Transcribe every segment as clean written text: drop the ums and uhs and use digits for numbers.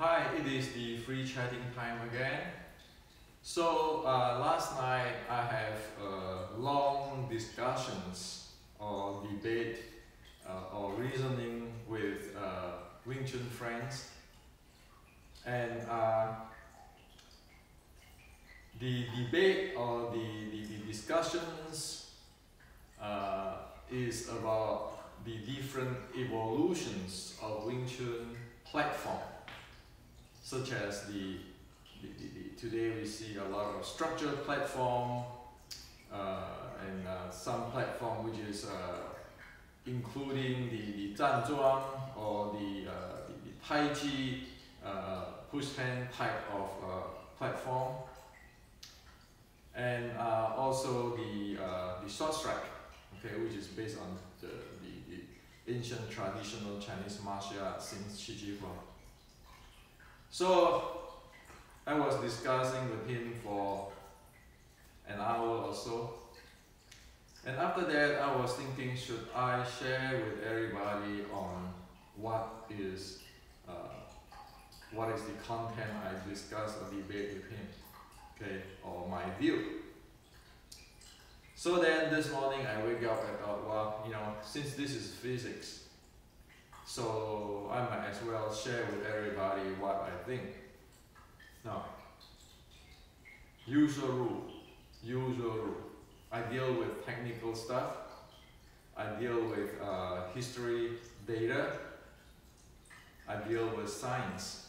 Hi, it is the free chatting time again. So last night I have long discussions or debate or reasoning with Wing Chun friends, and the debate or the discussions is about the different evolutions of Wing Chun platform, such as today we see a lot of structured platform and some platform which is including the Zhanzhuang or the Tai Chi push hand type of platform, and also the short strike, okay, which is based on the ancient traditional Chinese martial arts since Qi Ji Huang. So I was discussing with him for an hour or so, and after that I was thinking, should I share with everybody on what is the content I discussed or debate with him, okay, or my view. So then this morning I wake up and thought, well, since this is physics, so I might as well share with everybody what I think. Now, usual rule. I deal with technical stuff. I deal with history, data. I deal with science.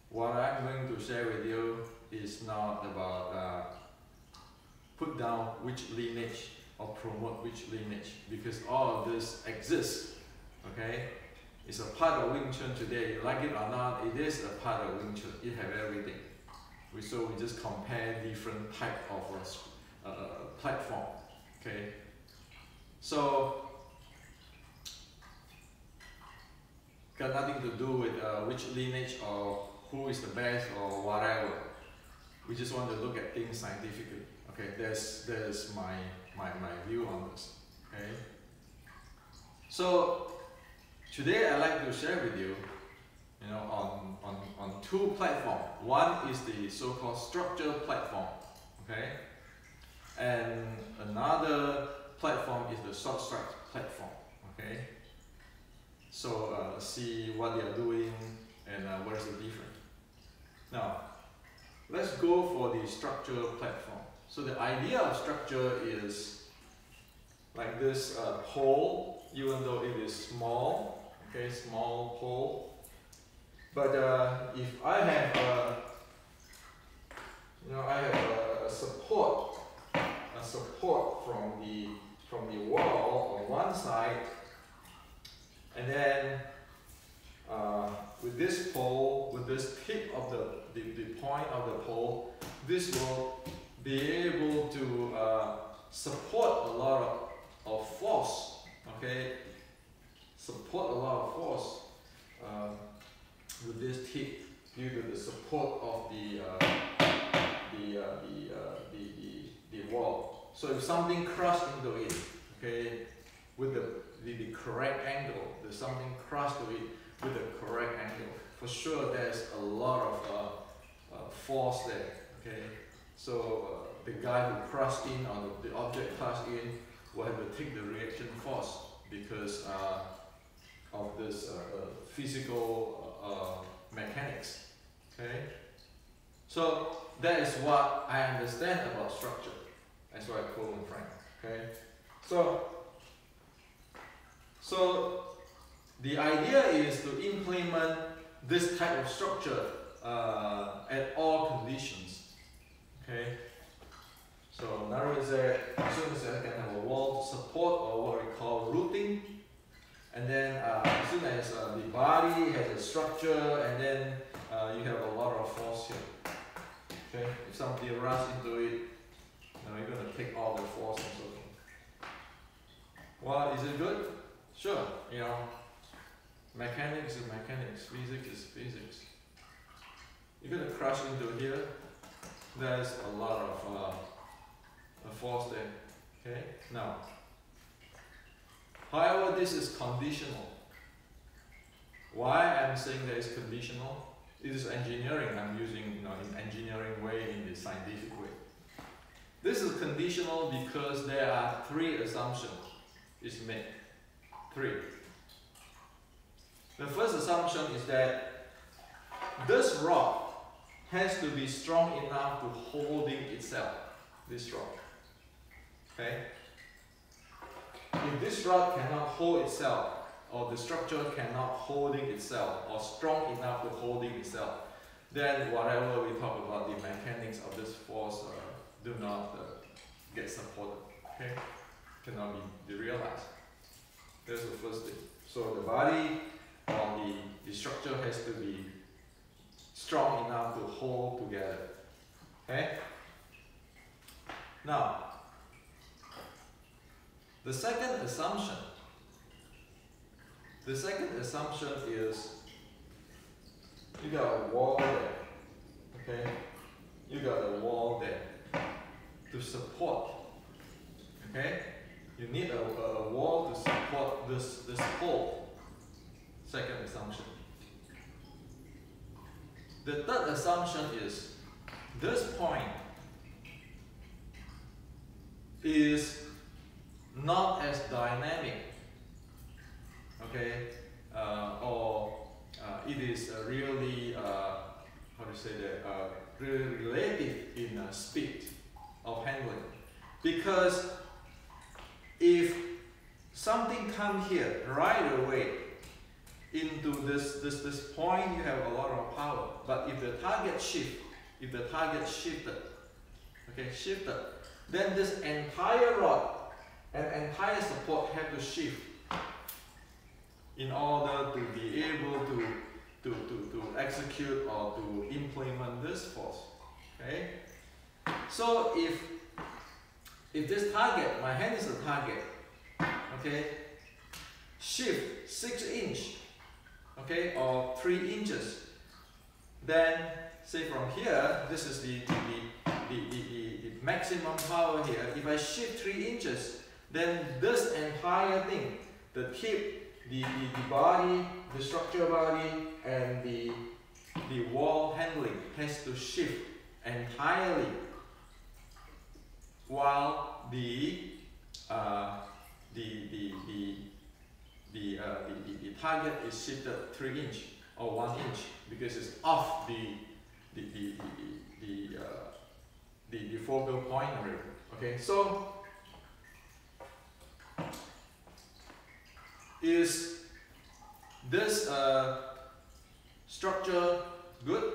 What I'm going to share with you is not about put down which lineage or promote which lineage, because all of this exists. Okay, it's a part of Wing Chun today. Like it or not, it is a part of Wing Chun. It has everything. So we just compare different type of platform. Okay, so got nothing to do with which lineage or who is the best or whatever. We just want to look at things scientifically. Okay, there's my view on this. Okay, so today I'd like to share with you, on two platforms. One is the so-called structured platform, okay, and another platform is the short strike platform, okay. So see what they are doing and what is the difference. Now, let's go for the structured platform. So the idea of structure is like this pole, even though it is small, okay, small pole. But if I have a support from the wall on one side, and then with this pole, with this tip of the point of the pole, this will be able to support a lot of force, okay? Support a lot of force with this tip due to the support of the wall. So if something crashed into it, okay, with the correct angle, there's something crashed to it with the correct angle, for sure there's a lot of force there, okay? So the guy who crashed in, or the object crashed in, will have to take the reaction force because of this physical mechanics, okay? So that is what I understand about structure. That's why I call him Frank, okay? So the idea is to implement this type of structure at all conditions, okay? So in other words, as soon as I can have a wall to support, or what we call rooting, and then as soon as the body has a structure, and then you have a lot of force here. Okay, if somebody runs into it, you're going to take all the force and so on. Well, is it good? Sure, mechanics is mechanics, physics is physics. You're going to crash into here, there's a lot of force there, okay? Now, however, this is conditional. Why I'm saying that it's conditional? It is engineering. I'm using, in engineering way, in the scientific way. This is conditional because there are 3 assumptions is made. 3. The first assumption is that this rod has to be strong enough to holding itself. This rod. Okay? If this rod cannot hold itself, or the structure cannot holding itself, or strong enough to holding itself, then whatever we talk about the mechanics of this force do not get supported. Okay? Cannot be realized. That's the first thing. So the body or the structure has to be strong enough to hold together. Okay? Now, the second assumption is you got a wall there. Okay? You got a wall there to support. Okay? You need a wall to support this pole. Second assumption. The third assumption is this point is not as dynamic, okay, it is really, how to say that, really relative in speed of handling. Because if something comes here right away into this point, you have a lot of power. But if the target shifted, then this entire rod and entire support have to shift in order to be able to execute or to implement this force. Okay? So if this target, my hand is a target, okay, shift 6 inches, okay, or 3 inches, then say from here, this is the maximum power here. If I shift 3 inches, then this entire thing, the tip, the body, the structure body, and the wall handling has to shift entirely, while the target is shifted 3 inches or 1 inch because it's off the focal point already. Okay, so is this structure good?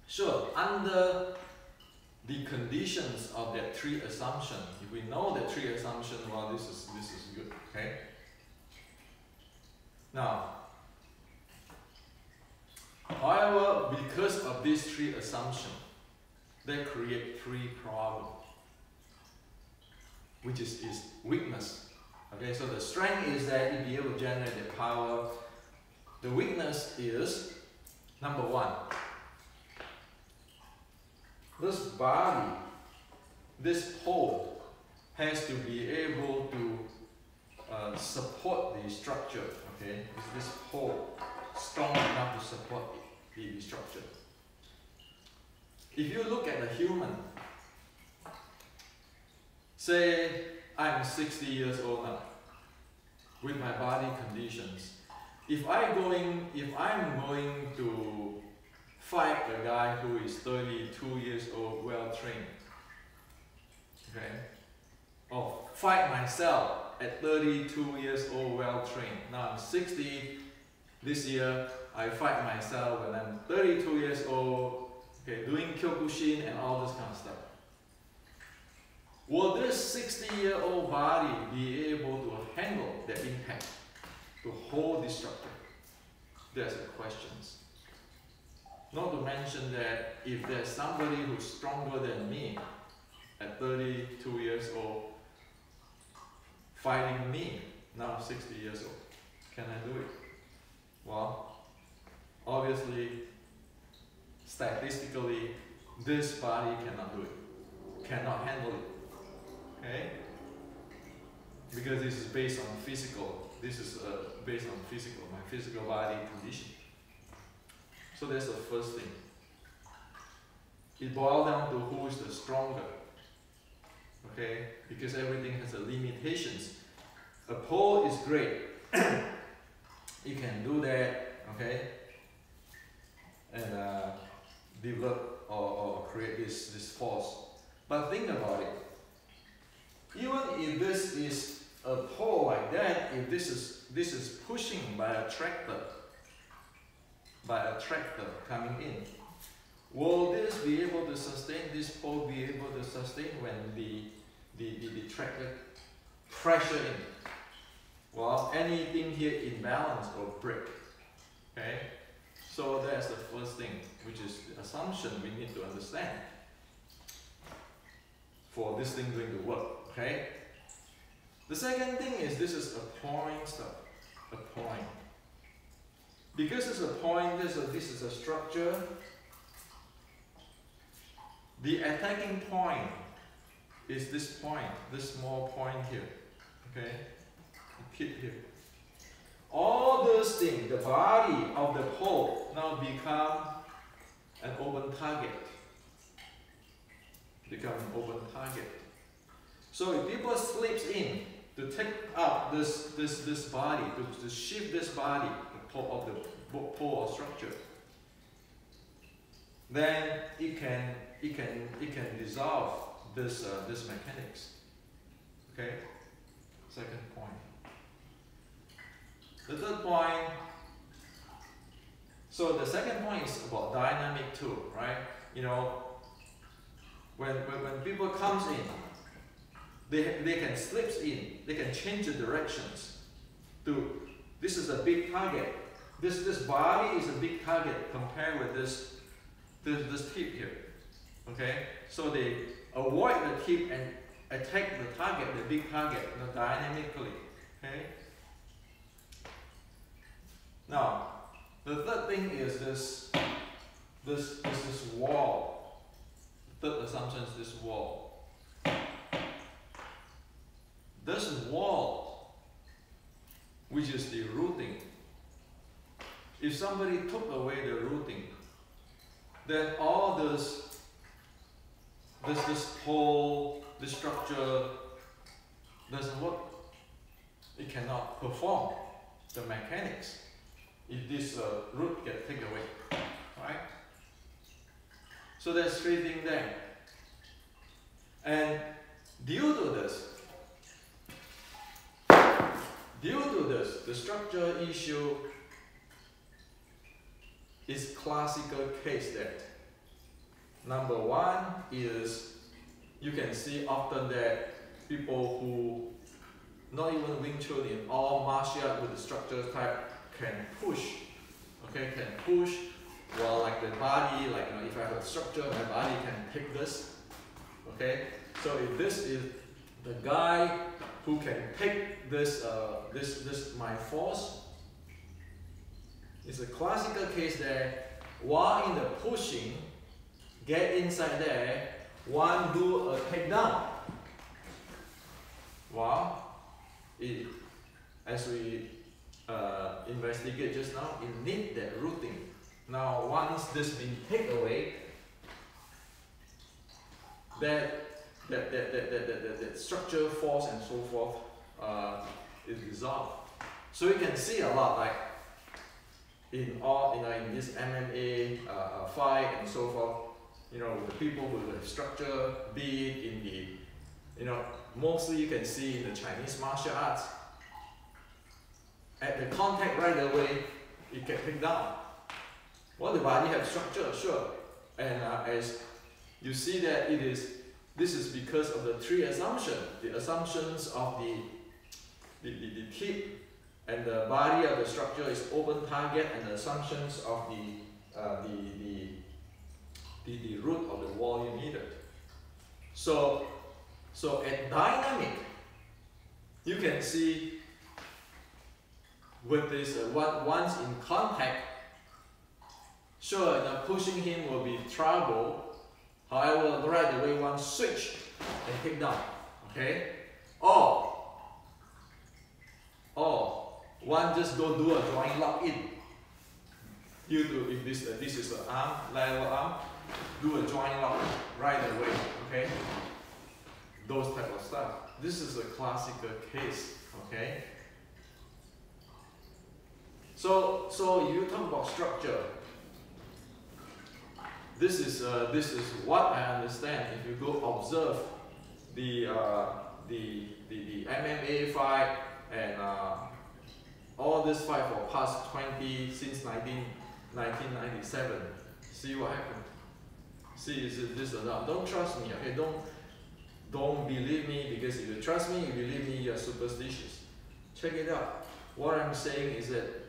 Sure, under the conditions of that 3 assumptions. If we know the 3 assumptions, well, this is good. Okay. Now, however, because of these 3 assumptions, they create 3 problems, which is weakness. Okay, so the strength is that you be able to generate the power. The weakness is, number 1, this body, this pole, has to be able to support the structure. Okay, is this pole strong enough to support the structure? If you look at the human, say I'm 60 years old now, with my body conditions. If I'm going to fight a guy who is 32 years old, well trained, okay, or fight myself at 32 years old, well trained. Now I'm 60. This year I fight myself when I'm 32 years old, okay, doing Kyokushin and all this kind of stuff. Will this 60-year-old body be able to handle the impact, to hold the structure? There's a question. Not to mention that if there's somebody who's stronger than me at 32 years old fighting me, now I'm 60 years old, can I do it? Well, obviously, statistically, this body cannot do it, cannot handle it. Okay? Because this is based on physical. This is based on physical, my physical body condition. So that's the first thing. It boils down to who is the stronger. Okay? Because everything has a limitations. A pole is great. You can do that, okay? And develop or create this force. But think about it. Even if this is a pole like that, if this is pushing by a tractor coming in, will this be able to sustain, this pole be able to sustain when the tractor pressure in? Well, anything here imbalance will break. Okay? So that's the first thing, which is the assumption we need to understand for this thing going to work. Okay? The second thing is this is a point stuff. A point. Because it's a point, this is a structure. The attacking point is this point, this small point here. Okay? Keep here. All those things, the body of the pole now become an open target. Become an open target. So if people slips in to take up this body, to shift this body of the pole or structure, then it can dissolve this mechanics. Okay? Second point. The third point, so the second point is about dynamic too, right? You know, when people comes in, they can slip in, they can change the directions to, this is a big target. This body is a big target compared with this tip here. Okay? So they avoid the tip and attack the target, the big target, dynamically. Okay? Now, the third thing is this wall. The third assumption is this wall. This wall, which is the rooting. If somebody took away the rooting, then all this pole, this structure doesn't work. It cannot perform the mechanics if this root gets taken away, right? So there's three things there. And due to this, the structure issue is classical case that. Number one is, you can see often that people who, not even Wing Chun, in all martial art with the structure type, can push, okay, can push, well, like the body, like, if I have a structure, my body can take this, okay. So if this is the guy who can take this, my force, it's a classical case there. While in the pushing, get inside there, one do a takedown. Wow, as we investigate just now, it needs that rooting. Now, once this been taken away, that structure, force, and so forth is dissolved. So you can see a lot, like in this MMA fight and so forth. The people who have structure, be it in the, mostly you can see in the Chinese martial arts. At the contact right away, it can pick down. Well, the body has structure, sure, and as you see that this is because of the three assumptions. The assumptions of the tip and the body of the structure is open target, and the assumptions of the root of the wall you needed. So at dynamic, you can see with this once in contact, sure, pushing him will be trouble. However, right away one switch and take down. Okay? Or one just go do a drawing lock in. You do, if this is an arm, lateral arm, do a joint lock right away, okay? Those type of stuff. This is a classical case, okay? So you talk about structure. This is what I understand. If you go observe the MMA fight and all this fight for past 20 since 1997. See what happened. See, is this or not? Don't trust me, okay? Don't believe me, because if you trust me, you believe me, you're superstitious. Check it out. What I'm saying is that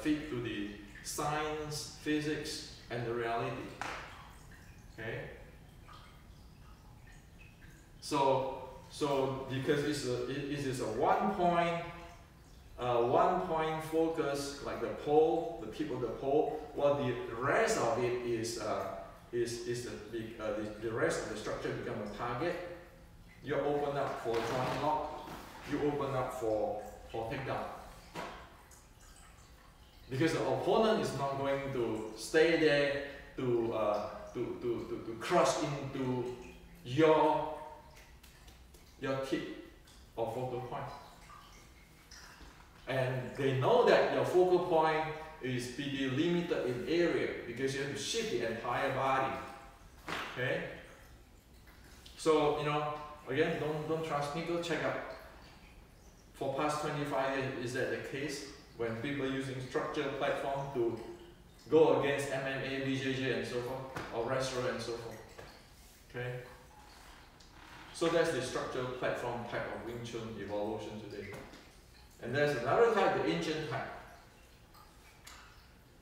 fit to the science, physics, and the reality. Okay. So because it is a one point focus, like the pole, the tip of the pole. While the rest of it is the rest of the structure become a target. You open up for joint lock. You open up for takedown. Because the opponent is not going to stay there to crush into your tip or focal point. And they know that your focal point is pretty limited in area because you have to shift the entire body. Okay? So, again, don't trust me, go check out. For past 25 years, is that the case? When people using structured platform to go against MMA, BJJ and so forth, or wrestler and so forth. Okay? So that's the structured platform type of Wing Chun evolution today. And there's another type, the ancient type.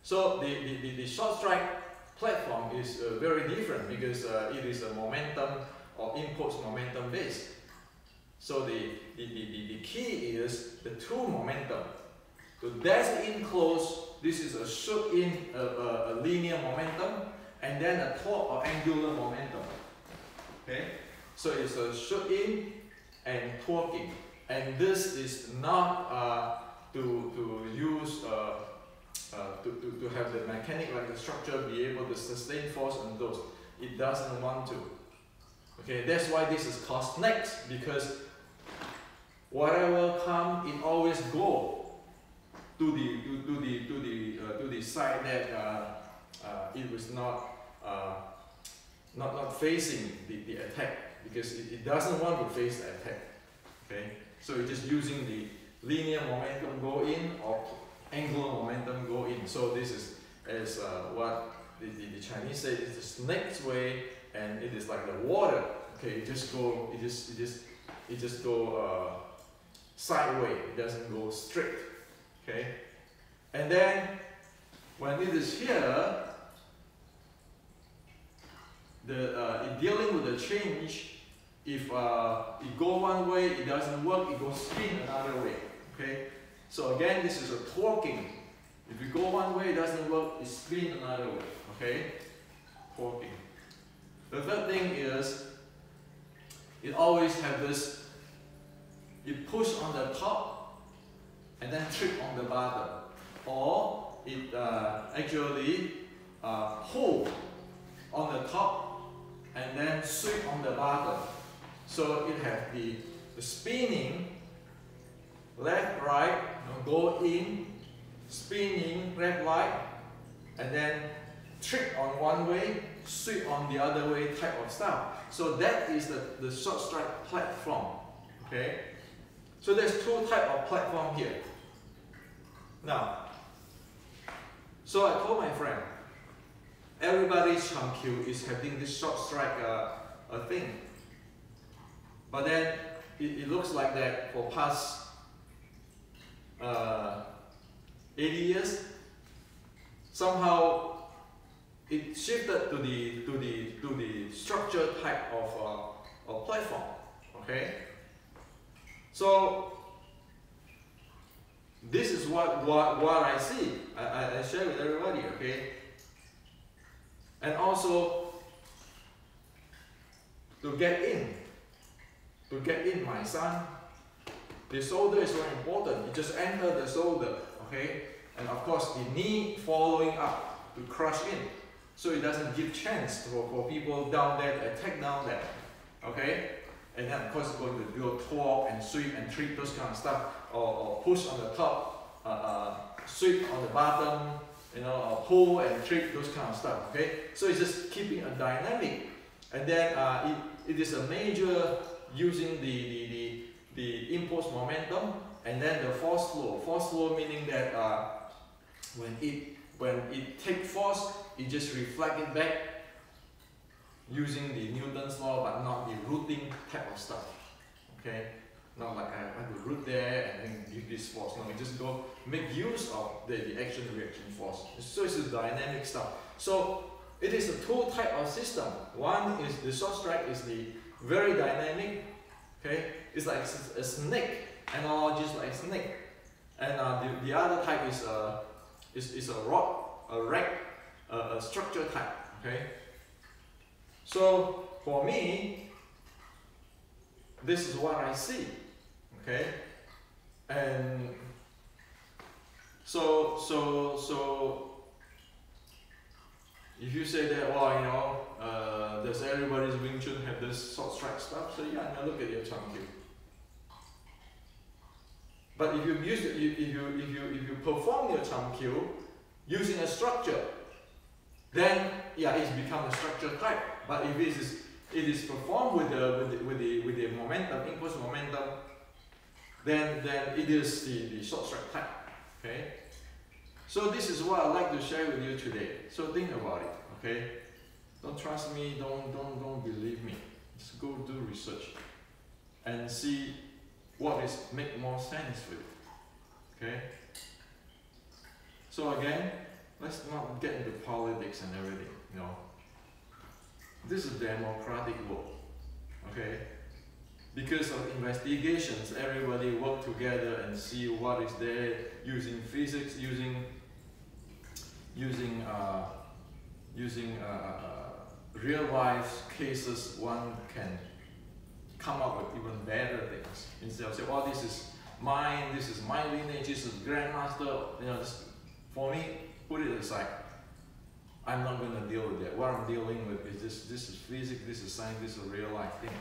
So the short strike platform is very different because it is a momentum or impulse momentum based. So the key is the two momentum. So dash in close, this is a shoot in a linear momentum, and then a torque or angular momentum. Okay? So it's a shoot in and torquing. And this is not to use to have the mechanic like the structure be able to sustain force on those. It doesn't want to. Okay, that's why this is called snakes, because whatever come, it always go to the side that it was not facing the attack, because it doesn't want to face the attack. Okay, so it's just using the linear momentum go in or angular momentum go in. So this is what the Chinese say is the snake's way, and it is like the water. Okay, it just go sideways. It doesn't go straight. Okay, and then when it is here, in dealing with the change, if it go one way, it doesn't work, it goes spin another way. Okay, so again, this is a torquing. If you go one way, it doesn't work, it spin another way. Okay, torquing. The third thing is, it always have this. You push on the top and then trick on the bottom, or it actually hold on the top and then sweep on the bottom. So it has the spinning left, right, go in, spinning left, right, and then trick on one way, sweep on the other way type of stuff. So that is the short strike platform. Okay. So there's two types of platform here. Now, so I told my friend, everybody's Changqiu is having this short strike thing. But then it looks like that for past 80 years, somehow it shifted to the structured type of platform. Okay. So this is what I see. I share with everybody, okay? And also to get in, my son, the shoulder is very important. You just enter the shoulder, okay? and of course the knee following up to crush in, so it doesn't give chance for people down there to attack down there. Okay, and then of course going to do a torque and sweep and treat those kind of stuff, or push on the top, sweep on the bottom, you know, or pull and treat those kind of stuff. Okay, so it's just keeping a dynamic, and then it is a major using the impulse momentum, and then the force flow. Force flow meaning that when it take force, it just reflect it back using the Newton's law, but not the rooting type of stuff. Okay, not like I want to root there and then give this force. No, we just go make use of the action reaction force. So it's a dynamic stuff. So it is a two type of system. One is the short strike is the very dynamic. Okay, it's like a snake. Analogy is like a snake. And the other type is a rod, a rack, a structure type. Okay. So for me, this is what I see. Okay, and so if you say that, well, you know, does everybody's Wing Chun have this short strike stuff? So yeah, now look at your Chun Kyu. But if you use it, if you perform your Chun Kyu using a structure, then yeah, it's become a structure type. But if it is performed with the momentum, impulse momentum, then it is the short strike type. Okay. So this is what I'd like to share with you today. So think about it. Okay. Don't trust me. Don't believe me. Just go do research and see what is make more sense for you. Okay. So again, let's not get into politics and everything. You know. This is a democratic world, okay? Because of investigations, everybody work together and see what is there using physics, using real life cases. One can come up with even better things instead of say, "Oh, this is mine. This is my lineage. This is grandmaster." You know, just for me, put it aside. I'm not going to deal with that. What I'm dealing with is this is physics, this is science, this is a real life thing.